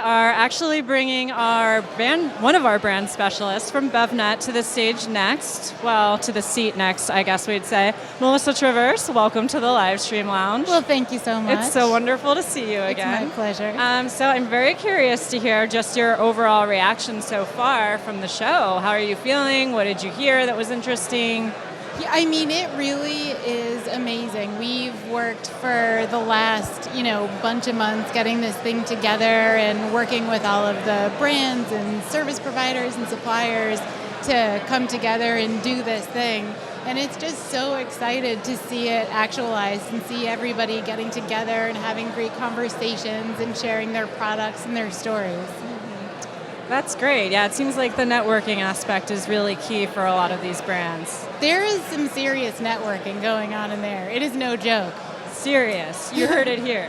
are actually bringing one of our brand specialists from BevNet to the stage next. Well, to the seat next, I guess we'd say. Melissa Traverse, welcome to the Livestream Lounge. Well, thank you so much. It's so wonderful to see you again. It's my pleasure. So I'm very curious to hear just your overall reaction so far from the show. How are you feeling? What did you hear that was interesting? Yeah, I mean, it really is amazing. We've worked for the last, bunch of months getting this thing together and working with all of the brands and service providers and suppliers to come together and do this thing. And it's just so excited to see it actualized and see everybody getting together and having great conversations and sharing their products and their stories. That's great. Yeah, it seems like the networking aspect is really key for a lot of these brands. There is some serious networking going on in there. It is no joke. Serious. You heard it here.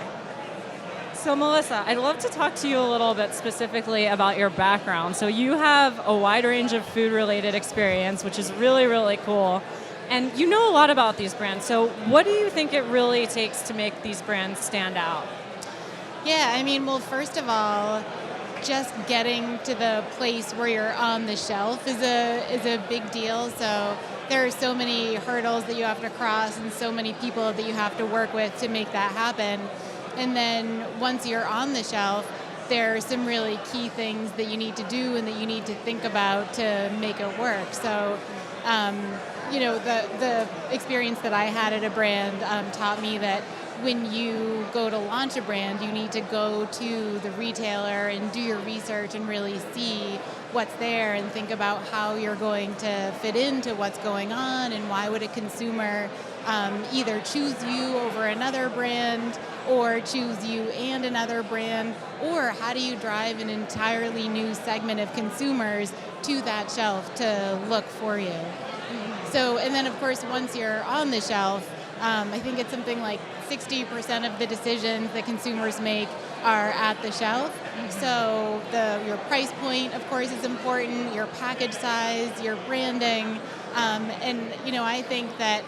So Melissa, I'd love to talk to you a little bit specifically about your background. So you have a wide range of food-related experience, which is really, really cool. And you know a lot about these brands. So what do you think it really takes to make these brands stand out? Yeah, I mean, well, first of all, just getting to the place where you're on the shelf is a big deal. So there are so many hurdles that you have to cross and so many people that you have to work with to make that happen. And then once you're on the shelf, there are some really key things that you need to do and that you need to think about to make it work. So, the experience that I had at a brand taught me that when you go to launch a brand, you need to go to the retailer and do your research and really see what's there and think about how you're going to fit into what's going on and why would a consumer either choose you over another brand or choose you and another brand, or how do you drive an entirely new segment of consumers to that shelf to look for you. So, and then of course, once you're on the shelf, I think it's something like 60% of the decisions that consumers make are at the shelf. So your price point, of course, is important, your package size, your branding, and I think that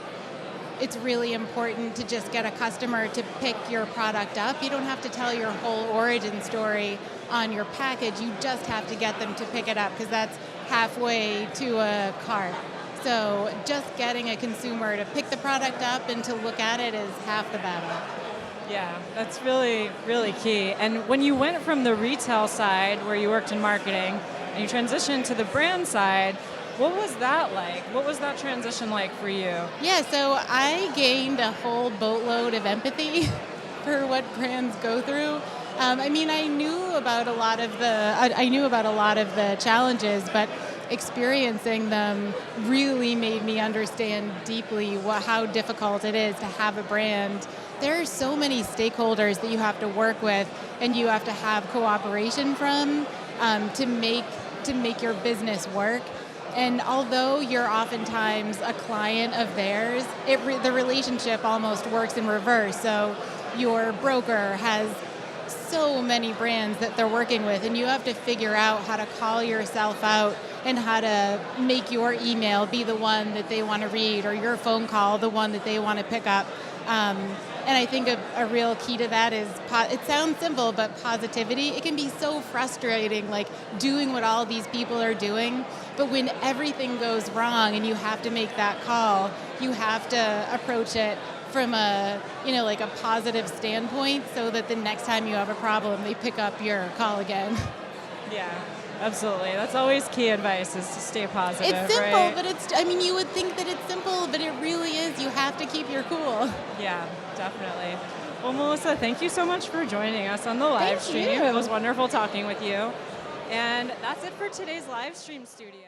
it's really important to just get a customer to pick your product up. You don't have to tell your whole origin story on your package. You just have to get them to pick it up because that's halfway to a cart. So just getting a consumer to pick the product up and to look at it is half the battle. Yeah, that's really, really key. And when you went from the retail side, where you worked in marketing, and you transitioned to the brand side, what was that like? What was that transition like for you? Yeah, so I gained a whole boatload of empathy for what brands go through. I knew about a lot of the challenges, but experiencing them really made me understand deeply how difficult it is to have a brand. There are so many stakeholders that you have to work with and you have to have cooperation from to make your business work. And although you're oftentimes a client of theirs, the relationship almost works in reverse. So your broker has so many brands that they're working with, and you have to figure out how to call yourself out and how to make your email be the one that they want to read or your phone call the one that they want to pick up. And I think a real key to that is, it sounds simple, but positivity. It can be so frustrating, like doing what all these people are doing, but when everything goes wrong and you have to make that call, you have to approach it from a positive standpoint so that the next time you have a problem, they pick up your call again. Yeah, absolutely. That's always key advice, is to stay positive. It's simple, right? but you would think that it's simple, but it really is. You have to keep your cool. Yeah, definitely. Well, Melissa, thank you so much for joining us on the live stream. It was wonderful talking with you. And that's it for today's Livestream Studio.